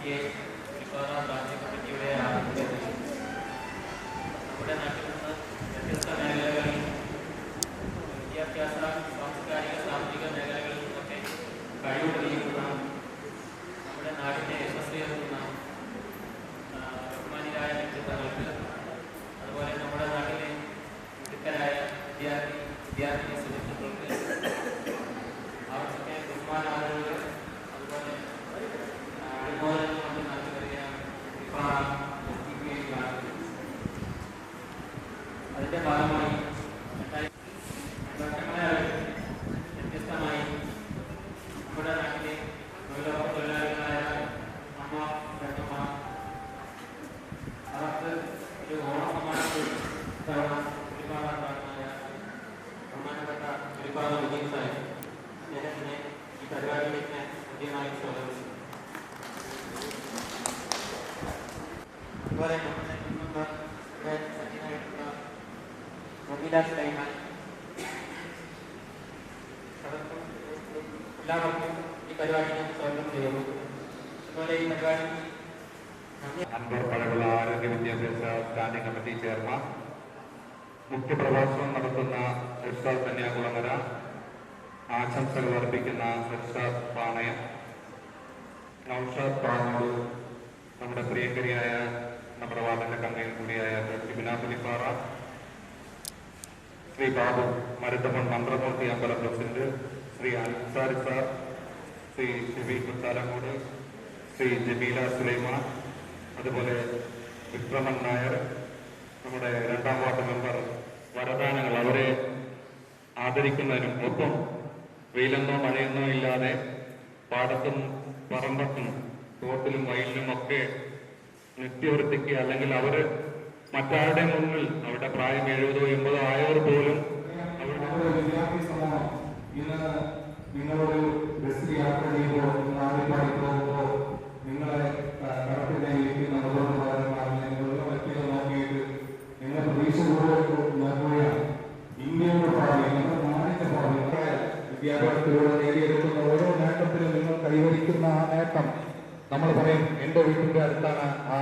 നമ്മുടെ നാട്ടിൽ നിന്ന് വ്യത്യസ്ത മേഖലകളിൽ വിദ്യാഭ്യാസ, സാംസ്കാരിക, സാമ്പത്തിക മേഖലകളിൽ നിന്നൊക്കെ കഴിവ് തെളിയിക്കുന്ന നമ്മുടെ നാടിനെ യശസ്വിയാക്കുന്ന ബഹുമാനിയായ വ്യക്തിത്വങ്ങൾക്ക്, അതുപോലെ നമ്മുടെ നാട്ടിലെ മിടുക്കരായ വിദ്യാർത്ഥി സുഹൃത്തുക്കൾക്ക് അവർക്കൊക്കെ ബഹുമാനാദരവുകൾ അതുപോലെ അനുമോദനം കൊണ്ട് നൽകി വരികയാണ്. അതിൻ്റെ ഭാഗമായി വ്യത്യസ്തമായി നമ്മുടെ നാട്ടിലെ തൊഴിലുറപ്പ് തൊഴിലാളികളായ അമ്മ പെണ്ണമ്മ അവർക്ക് ഒരു ഓണസമ്മാനത്തിൽ തവണ ഒരുപാടായ ബഹുമാനപ്പെട്ട ഒരുപാട് വിജയം സാഹിബ് അദ്ദേഹത്തിനെ ഈ പരിപാടിയിലേക്ക് കൃത്യമായി സ്വാഗതം. അതുപോലെ നമ്മുടെ മുൻപ് സജ്ജനായിട്ടുള്ള മോഹിദാസ് കൈമാൻ എല്ലാവർക്കും ഈ പരിപാടിയെ സ്വാഗതം ചെയ്യുന്നു. അതുപോലെ ഈ പരിപാടി അൻവർ പഴകുള്ള ആരോഗ്യ വിദ്യാഭ്യാസ സ്റ്റാൻഡിംഗ് കമ്മിറ്റി ചെയർമാൻ, മുഖ്യപ്രഭാഷണം നടത്തുന്ന ഇർഷാദ് കന്യാകുളങ്ങര, ആശംസകൾ അർപ്പിക്കുന്ന ഇർഷാദ് പാണയം, നൗഷാദ് പാണോട്, നമ്മുടെ പ്രിയങ്കരിയായ നമ്മുടെ വാർഡിന്റെ കൺവീനർ കൂടിയായ ഷിബിന പുലിപ്പാറ, ശ്രീ ബാബു മരുതമൺ മന്ത്രമൂർത്തി അമ്പലം പ്രസിഡന്റ്, ശ്രീ അൻസാരി സാർ, ശ്രീ ഷിബി കുത്താലമൂട്, ശ്രീ ജമീല സുലൈമാൻ, അതുപോലെ വിക്രമൻ നായർ, നമ്മുടെ 2ാം വാർഡ് മെമ്പർ വരദാനങ്ങൾ, അവരെ ആദരിക്കുന്നതിനും ഒപ്പം വെയിലെന്നോ മഴയെന്നോ ഇല്ലാതെ പാടത്തും പറമ്പത്തും തോട്ടിലും വയലിലും ഒക്കെ നിത്യവൃത്തിക്ക്, അല്ലെങ്കിൽ അവർ മറ്റാരുടെ മുന്നിൽ അവരുടെ പ്രായം 70 80 ആയവർ പോലും അവരുടെ വിദ്യാർത്ഥി സമൂഹം ഇന്ന് നിങ്ങളൊരു ബസ്സിൽ യാത്ര ചെയ്യുമ്പോൾ, നാട്ടിൽ പോകുമ്പോൾ നിങ്ങളെ കടത്തിലേക്ക് നിങ്ങളുടെ വ്യക്തികൾ നോക്കിയിട്ട് നിങ്ങൾ പ്രതീക്ഷപൂർവ്വം നോക്കുകയാണ്. ഇന്ത്യയുടെ ഭാവി, നമ്മുടെ നാടിന്റെ ഭാവി, വിദ്യാഭ്യാസത്തിലൂടെ നേടിയെടുക്കുന്ന ഓരോ നേട്ടത്തിലും നിങ്ങൾ കൈവരിക്കുന്ന ആ നേട്ടം നമ്മൾ പറയും, എൻ്റെ വീട്ടിന്റെ അടുത്താണ് ആ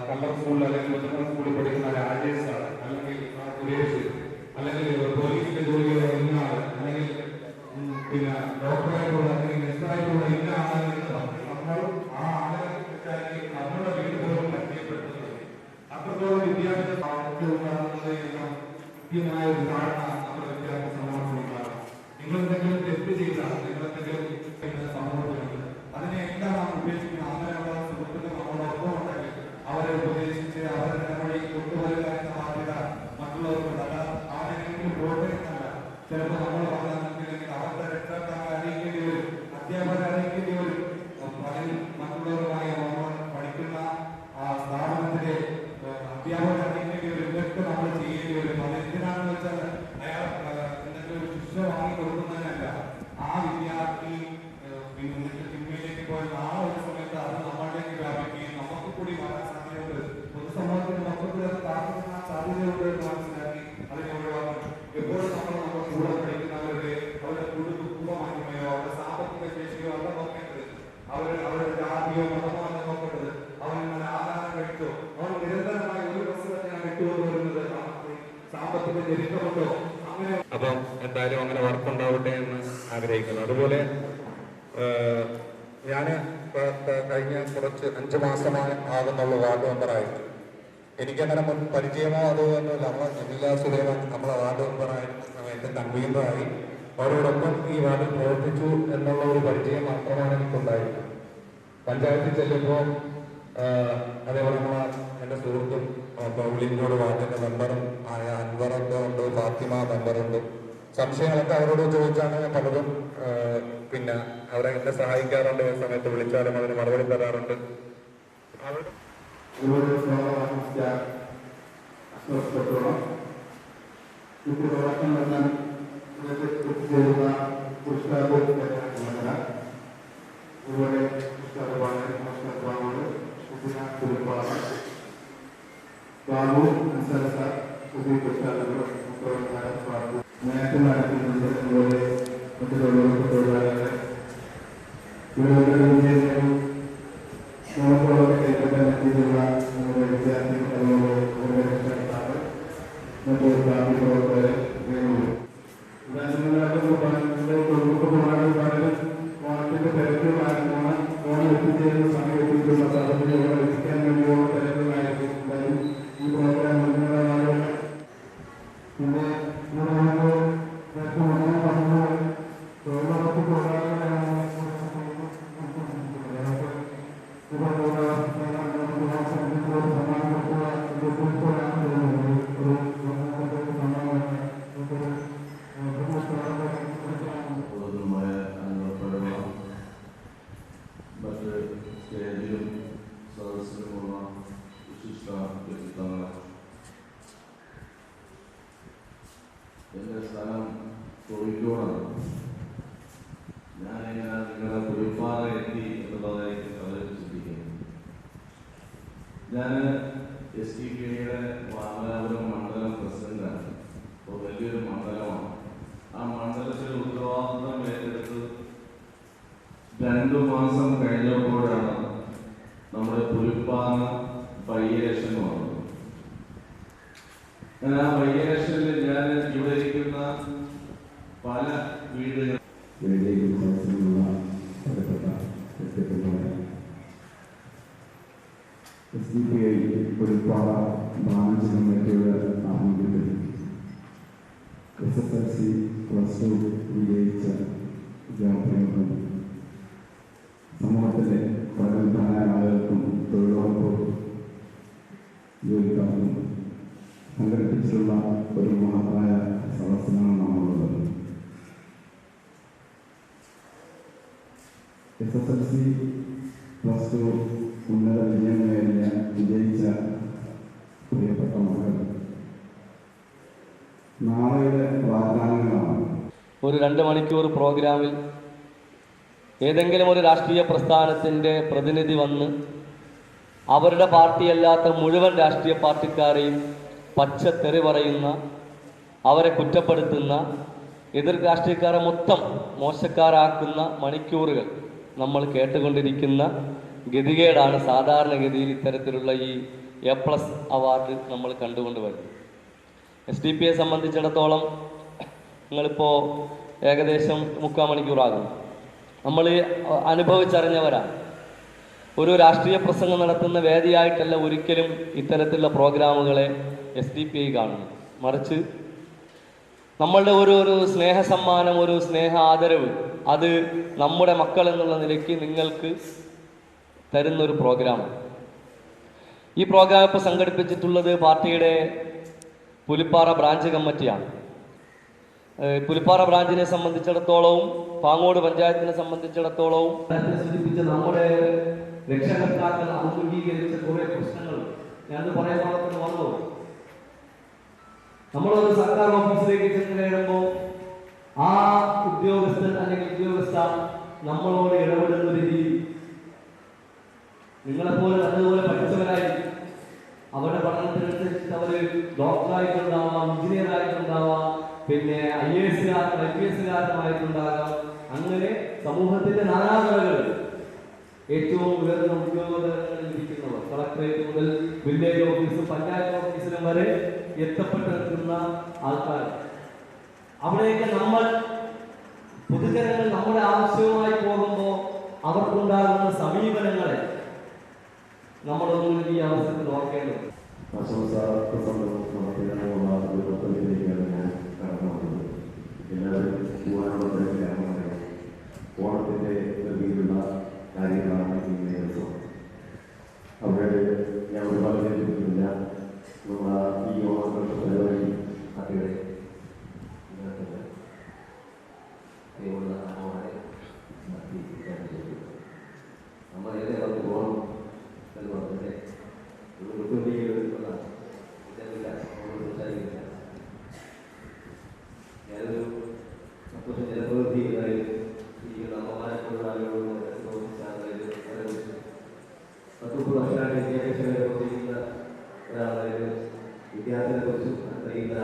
കല്ലറ സ്കൂളിൽ അല്ലെങ്കിൽ മുതിർന്ന സ്കൂളിൽ പഠിക്കുന്ന രാജേഷ് സാർ, അല്ലെങ്കിൽ സുരേഷ്, അല്ലെങ്കിൽ പോലീസിന്റെ ജോലിയുള്ള ഇന്ന ആൾ, അല്ലെങ്കിൽ പിന്നെ ഡോക്ടറായിട്ടുള്ള അല്ലെങ്കിൽ നെസ്റ്റായിട്ടുള്ള ഇന്ന ആളെന്ന് നമ്മൾ ആ ആളെ നമ്മുടെ വീട് പോലും പരിചയപ്പെടുത്തുന്നത്. അത്രത്തോളം വിദ്യാഭ്യാസ കൃത്യമായ ഒരു ധാരണ നമ്മുടെ വിദ്യാഭ്യാസ സമൂഹത്തിലുണ്ടാകും. നിങ്ങൾ എന്തെങ്കിലും തെറ്റ് ചെയ്താൽ, നിങ്ങൾ എന്തെങ്കിലും സമൂഹത്തിലുണ്ട്, അതിനെല്ലാം നാം ഉപേക്ഷിക്കണം. അങ്ങനെയുള്ള സുഹൃത്തുക്കൾ നമ്മളോടൊപ്പം ഉണ്ടെങ്കിൽ അവരെ ഉപദേശിച്ച് അവരെ നമ്മുടെ കൊണ്ടുവരിക എന്ന ബാധ്യത മറ്റുള്ളവർക്കുണ്ട്. അല്ല ആരെങ്കിലും പ്രോത്സാഹിക്കുന്നല്ല. ചിലപ്പോൾ നമ്മൾ പറഞ്ഞില്ലെങ്കിൽ അവരുടെ രക്ഷകർത്താക്കളെ അറിയിക്കേണ്ടി വരും, അധ്യാപകരെ അറിയിക്കേണ്ടി വരും. മറ്റുള്ളവരുമായി നമ്മൾ പഠിക്കുന്ന ആ സ്ഥാപനത്തിലെ അധ്യാപകരെ അറിയിക്കേണ്ടി വരും. ഇതൊക്കെ നമ്മൾ ചെയ്യേണ്ടി വരും. അത് എന്തിനാണെന്ന് വെച്ചാൽ അയാൾ എന്തെങ്കിലും ഒരു ശിക്ഷ വാങ്ങി കൊടുക്കുന്നതിനല്ല. ആ വിദ്യാർത്ഥി തിന്മയിലേക്ക് പോയി നാളെ ഒരു സമയത്ത് അത് നമ്മളിലേക്ക് വ്യാപിക്കുകയും നമുക്ക് കൂടി വരാൻ സാധ്യതയുണ്ട്. പൊതുസമൂഹത്തിന് മൊത്തത്തിൽ അത് താമസിക്കാൻ സാധ്യതയുണ്ട് എന്ന് മനസ്സിലാക്കി അതിനെ ഒഴിവാക്കണം. എപ്പോഴും നമ്മൾ നമ്മുടെ കൂടെ പഠിക്കുന്നവരുടെ അവരുടെ കുടുംബമാഹിമയോ അവരുടെ സാമ്പത്തിക ശേഷിയോ അല്ല നോക്കേണ്ടത്. അവരുടെ ജാതിയോ മതമോ അല്ല നോക്കേണ്ടത്. അവൻ ഇങ്ങനെ ആഹാരം കഴിച്ചോ, അവൻ നിരന്തരമായി ഒരു ബസ് തന്നെയാണ് ഇട്ടുകൊണ്ടുവരുന്നത്, സാമ്പത്തിക ചരിത്രമുണ്ടോ, അങ്ങനെ. അപ്പം എന്തായാലും അങ്ങനെ വർക്കുണ്ടാവട്ടെ എന്ന് ആഗ്രഹിക്കുന്നു. അതുപോലെ ഞാൻ കഴിഞ്ഞ കുറച്ച് 5 മാസമായി ആകുന്നുള്ള വാർഡ് മെമ്പറായിട്ട് എനിക്കങ്ങനെ മുൻ പരിചയമോ അതോ ഒന്നുമില്ല. നമ്മളെ ജമീല സുലൈമാൻ നമ്മളെ വാർഡ് മെമ്പറായിരുന്ന സമയത്ത് കൺവീനറായി അവരോടൊപ്പം ഈ വാർഡിൽ പ്രവർത്തിച്ചു എന്നുള്ള ഒരു പരിചയം മാത്രമാണ് എനിക്കുണ്ടായിരുന്നത്. പഞ്ചായത്തിൽ ചെല്ലുമ്പോൾ അതേപോലെ എൻ്റെ സുഹൃത്തും പൗളിനോട് വാർഡിൻ്റെ മെമ്പറും ആയ അൻവറൊക്കെ ഉണ്ട്, ഫാത്തിമ മെമ്പറുണ്ട്. സംശയങ്ങളൊക്കെ അവരോട് ചോദിച്ചാണ് പലതും പിന്നെ അവരെ എന്നെ സഹായിക്കാറുണ്ട്. ഈ സമയത്ത് വിളിച്ചാലും അതിന് മറുപടി തരാറുണ്ട്. ബാബു നേരത്തെ നടത്തുന്നത് അതുപോലെ മറ്റു തൊഴിലുറപ്പ് തൊഴിലാളികളെ നമുക്കുള്ളവരെ കൈപ്പറ്റാൻ രീതിയിലുള്ള നമ്മുടെ വിദ്യാർത്ഥികൾ അതുപോലെ നമ്മുടെ രക്ഷകർത്താക്കൾ മറ്റു സ്ഥാപന പ്രവർത്തകരെ ഓണത്തിന്റെ തിരക്കുകളായിരുന്നു. ഓണം എത്തിച്ചേരുന്ന സമയത്തുള്ള സാധനങ്ങളോട് എത്തിക്കാൻ വേണ്ടിയുള്ള തിരക്കുകളായിരുന്നു എന്തായാലും ഈ പ്രോഗ്രാം മുന്നേറാനാണ്. പിന്നെ തൊഴിലുറപ്പ് തൊഴിലാളികളാണ് മറ്റ് സ്റ്റേജിലും സദസ്സിലുമുള്ള വിശിഷ്ട വ്യക്തിത്വങ്ങൾ. എൻ്റെ സ്ഥലം കോഴിക്കോടാണ്. ഞാനിങ്ങനെ നിങ്ങളുടെ പുലിപ്പാറ എത്തി എന്നുള്ളതായിട്ട് വളരെ ചിന്തിക്കുന്നു. ഞാൻ SDPIയുടെ വാമനാപുരം മണ്ഡലം പ്രസിഡന്റാണ്. അപ്പോൾ വലിയൊരു മണ്ഡലമാണ്. ആ മണ്ഡലത്തിൽ ഉത്തരവാദിത്വം ഏറ്റെടുത്ത് 2 മാസം കഴിഞ്ഞപ്പോഴാണ് നമ്മുടെ പുലിപ്പാറ ബൈ ഇലക്ഷൻ വന്നത്. ഞാൻ ആ ബൈ ഇലക്ഷനിൽ ഞാൻ ഇവിടെ ഇരിക്കുന്ന പല വീടുകൾ SDPI പുലിപ്പാറ ബ്രാഞ്ച് കമ്മിറ്റിയുടെ ആഭിമുഖ്യത്തിൽ SSLC +2 വിജയിച്ച വിദ്യാർത്ഥികൾക്കും സമൂഹത്തിലെ പ്രഗത്ഭരായ ആളുകൾക്കും തൊഴിലുറപ്പ് ജോലിക്കാർക്കും സംഘടിപ്പിച്ചിട്ടുള്ള ഒരു മഹത്തായ സദസ്സിനാണ് നമ്മളുള്ളത്. SSLC +2 ഉന്നത വിജയം നേടിയ വിജയിച്ച പ്രിയപ്പെട്ട മക്കൾ നാളെയുടെ വാഗ്ദാനങ്ങളാണ്. ഒരു 2 മണിക്കൂർ പ്രോഗ്രാമിൽ ഏതെങ്കിലും ഒരു രാഷ്ട്രീയ പ്രസ്ഥാനത്തിൻ്റെ പ്രതിനിധി വന്ന് അവരുടെ പാർട്ടിയല്ലാത്ത മുഴുവൻ രാഷ്ട്രീയ പാർട്ടിക്കാരെയും പച്ചത്തെറി പറയുന്ന, അവരെ കുറ്റപ്പെടുത്തുന്ന, എതിർ രാഷ്ട്രീയക്കാരെ മൊത്തം മോശക്കാരാക്കുന്ന മണിക്കൂറുകൾ നമ്മൾ കേട്ടുകൊണ്ടിരിക്കുന്ന ഗതികേടാണ് സാധാരണഗതിയിൽ ഇത്തരത്തിലുള്ള ഈ A+ അവാർഡ് നമ്മൾ കണ്ടുകൊണ്ട് വരുന്നത്. SDPIയെ സംബന്ധിച്ചിടത്തോളം നിങ്ങളിപ്പോൾ ഏകദേശം 3/4 മണിക്കൂറാകുന്നു. നമ്മൾ അനുഭവിച്ചറിഞ്ഞവരാണ്. ഒരു രാഷ്ട്രീയ പ്രസംഗം നടത്തുന്ന വേദിയായിട്ടല്ല ഒരിക്കലും ഇത്തരത്തിലുള്ള പ്രോഗ്രാമുകളെ SDPI കാണുന്നത്. മറിച്ച് നമ്മളുടെ ഒരു സ്നേഹ സമ്മാനം, ഒരു സ്നേഹ ആദരവ്, അത് നമ്മുടെ മക്കൾ എന്നുള്ള നിലയ്ക്ക് നിങ്ങൾക്ക് തരുന്നൊരു പ്രോഗ്രാമാണ്. ഈ പ്രോഗ്രാം ഇപ്പോൾ സംഘടിപ്പിച്ചിട്ടുള്ളത് പാർട്ടിയുടെ പുലിപ്പാറ ബ്രാഞ്ച് കമ്മിറ്റിയാണ്. പുലിപ്പാറ ബ്രാഞ്ചിനെ സംബന്ധിച്ചിടത്തോളവും പാങ്ങോട് പഞ്ചായത്തിനെ സംബന്ധിച്ചിടത്തോളവും സൂചിപ്പിച്ച നമ്മുടെ രക്ഷകർത്താക്കൾ അഭിമുഖീകരിച്ച കുറേ പ്രശ്നങ്ങൾ ഞാൻ പറയാൻ വന്നു. നമ്മളൊരു സർക്കാർ ഓഫീസിലേക്ക് ചെന്ന് കയറുമ്പോൾ ആ ഉദ്യോഗസ്ഥൻ അല്ലെങ്കിൽ ഉദ്യോഗസ്ഥ നമ്മളോട് ഇടപെടുന്ന ഒരു രീതി നിങ്ങളെപ്പോലെ നല്ലതുപോലെ പഠിച്ചവരായിരിക്കും. അവരുടെ പഠനത്തിനനുസരിച്ച് അവർ ഡോക്ടറായിട്ടുണ്ടാവാം, എഞ്ചിനീയറായിട്ടുണ്ടാവാം, പിന്നെ IAS-കാരനുമായിട്ടുണ്ടാകാം. അങ്ങനെ സമൂഹത്തിന്റെ നാനാതുറകൾ ഏറ്റവും ഉയർന്ന ഉദ്യോഗതലങ്ങളിൽ ഇരിക്കുന്നവർ, കളക്ടറേറ്റ് മുതൽ വില്ലേജ് ഓഫീസും പഞ്ചായത്ത് ഓഫീസിലും വരെ എത്തപ്പെട്ട് നിൽക്കുന്ന ആൾക്കാർ. അവിടെയൊക്കെ നമ്മൾ പൊതുജനങ്ങൾ നമ്മുടെ ആവശ്യവുമായി പോകുമ്പോൾ അവർക്കുണ്ടാകുന്ന സമീപനങ്ങളെ നമ്മളൊന്നും ഈ അവസരത്തിൽ ഓർക്കേണ്ടത്. ഓണത്തിന്റെ രീതിയിലുള്ള കാര്യങ്ങളാണ് ഈ ദിവസം. അവിടെ ഞാൻ ഒരുപാട് കേട്ടിട്ടില്ല. നമ്മൾ ഈ ഓണങ്ങളുടെ പരിപാടി അതിടെ നമ്മൾ ഏതെങ്കിലും പോകണം എന്ന് പറഞ്ഞിട്ട് ഞാനൊരു സന്തോഷം ജനപ്രതിനിധിയായി ഈ അമ്മമാരെക്കുള്ള ആളുകളോട് 10-30 വർഷമായിട്ട് വിദ്യാഭ്യാസം പ്രവർത്തിക്കുന്ന ഒരാളായത് വിദ്യാർത്ഥികളെ കുറിച്ചും അറിയുന്ന